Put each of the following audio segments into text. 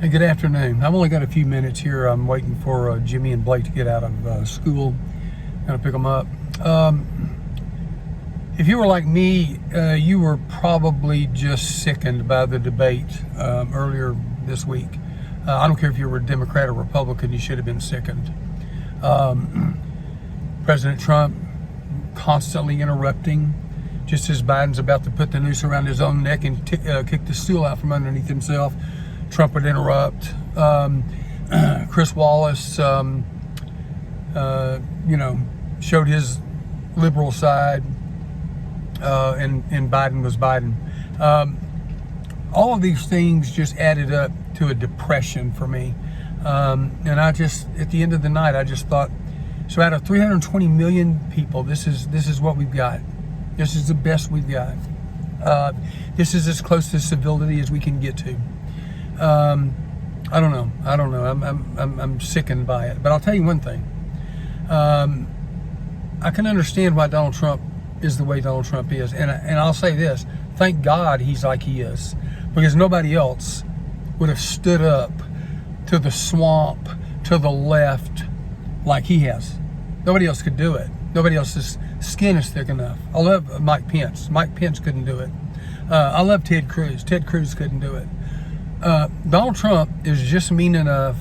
Hey, good afternoon. I've only got a few minutes here. I'm waiting for Jimmy and Blake to get out of school. Gonna pick them up. If you were like me, you were probably just sickened by the debate earlier this week. I don't care if you were a Democrat or Republican, you should have been sickened. President Trump constantly interrupting, just as Biden's about to put the noose around his own neck and kick the stool out from underneath himself. Trump would interrupt. Chris Wallace, showed his liberal side, and Biden was Biden. All of these things just added up to a depression for me. And I just, at the end of the night, I just thought, so out of 320 million people, this is what we've got. This is the best we've got. This is as close to civility as we can get to. I don't know. I'm sickened by it. But I'll tell you one thing. I can understand why Donald Trump is the way Donald Trump is. And I'll say this. Thank God he's like he is. Because nobody else would have stood up to the swamp, to the left, like he has. Nobody else could do it. Nobody else's skin is thick enough. I love Mike Pence. Mike Pence couldn't do it. I love Ted Cruz. Ted Cruz couldn't do it. Donald Trump is just mean enough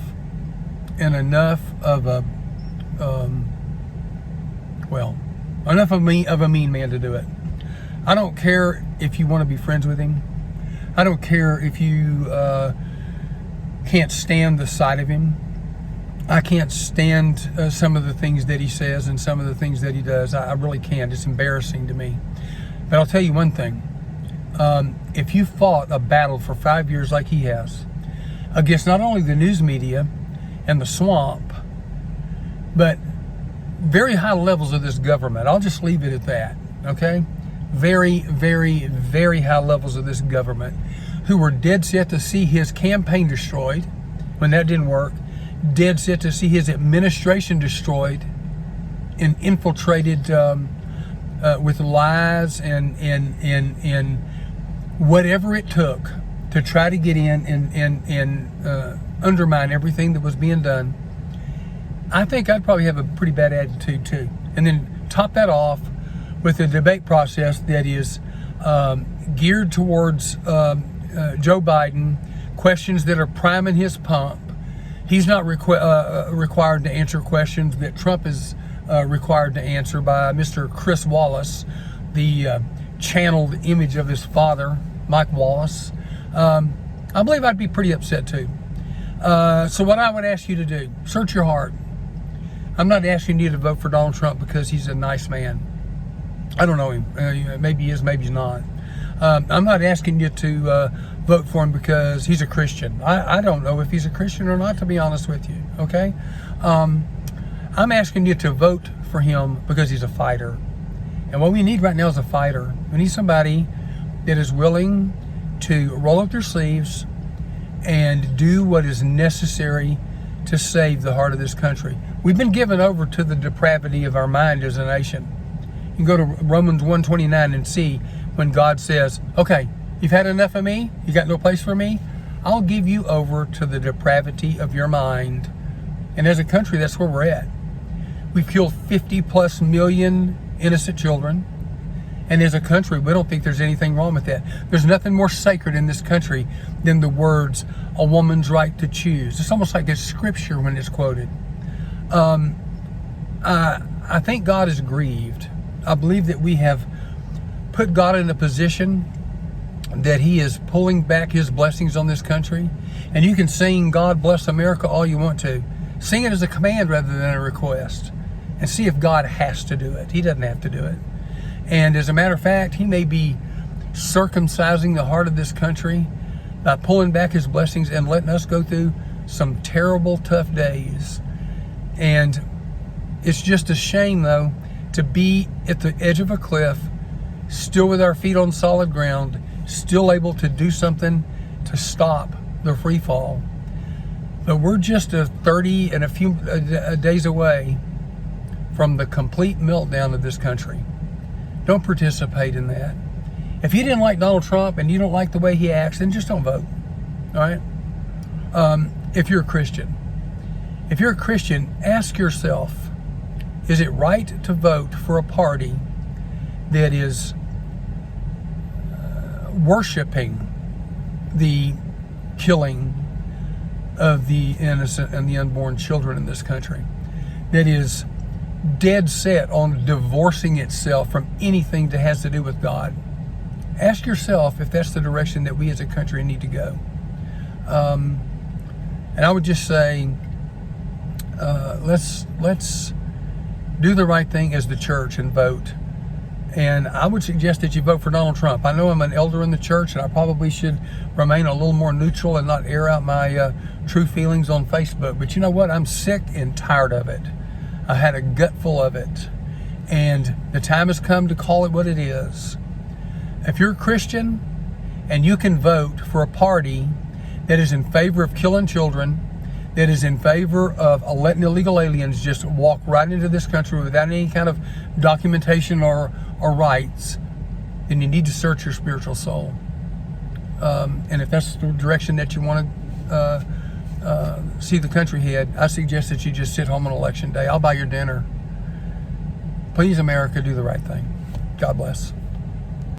and enough of a mean man to do it. I don't care if you want to be friends with him. I don't care if you can't stand the sight of him. I can't stand some of the things that he says and some of the things that he does. I really can't. It's embarrassing to me. But I'll tell you one thing. If you fought a battle for 5 years like he has, against not only the news media and the swamp, but very high levels of this government, I'll just leave it at that, okay? Very, very, very high levels of this government who were dead set to see his campaign destroyed when that didn't work, dead set to see his administration destroyed and infiltrated with lies and whatever it took to try to get in and undermine everything that was being done. I think I'd probably have a pretty bad attitude too. And then top that off with a debate process that is geared towards Joe Biden, questions that are priming his pump. He's not required to answer questions that Trump is required to answer by Mr. Chris Wallace, the channeled image of his father, Mike Wallace. I believe I'd be pretty upset too. So what I would ask you to do, search your heart. I'm not asking you to vote for Donald Trump because he's a nice man. I don't know him. Maybe he is, maybe he's not. I'm not asking you to vote for him because he's a Christian. I don't know if he's a Christian or not, to be honest with you, okay? I'm asking you to vote for him because he's a fighter. And what we need right now is a fighter. We need somebody that is willing to roll up their sleeves and do what is necessary to save the heart of this country. We've been given over to the depravity of our mind as a nation. You can go to Romans 1:29 and see when God says, okay, you've had enough of me, you got no place for me, I'll give you over to the depravity of your mind. And as a country, that's where we're at. We've killed 50 plus million innocent children. And as a country, we don't think there's anything wrong with that. There's nothing more sacred in this country than the words, a woman's right to choose. It's almost like it's scripture when it's quoted. I think God is grieved. I believe that we have put God in a position that he is pulling back his blessings on this country. And you can sing God Bless America all you want to. Sing it as a command rather than a request. And see if God has to do it. He doesn't have to do it. And as a matter of fact, he may be circumcising the heart of this country by pulling back his blessings and letting us go through some terrible, tough days. And it's just a shame, though, to be at the edge of a cliff, still with our feet on solid ground, still able to do something to stop the free fall. But we're just 30 and a few days away from the complete meltdown of this country. Don't participate in that. If you didn't like Donald Trump and you don't like the way he acts, then just don't vote. All right? If you're a Christian, ask yourself, is it right to vote for a party that is worshiping the killing of the innocent and the unborn children in this country, that is dead set on divorcing itself from anything that has to do with God? Ask yourself if that's the direction that we as a country need to go. And I would just say, let's do the right thing as the church and vote. And I would suggest that you vote for Donald Trump. I know I'm an elder in the church, and I probably should remain a little more neutral and not air out my true feelings on Facebook. But you know what? I'm sick and tired of it. I had a gutful of it. And the time has come to call it what it is. If you're a Christian and you can vote for a party that is in favor of killing children, that is in favor of letting illegal aliens just walk right into this country without any kind of documentation or rights, then you need to search your spiritual soul. And if that's the direction that you want to see the country head, I suggest that you just sit home on election day. I'll buy your dinner. Please, America, do the right thing. God bless.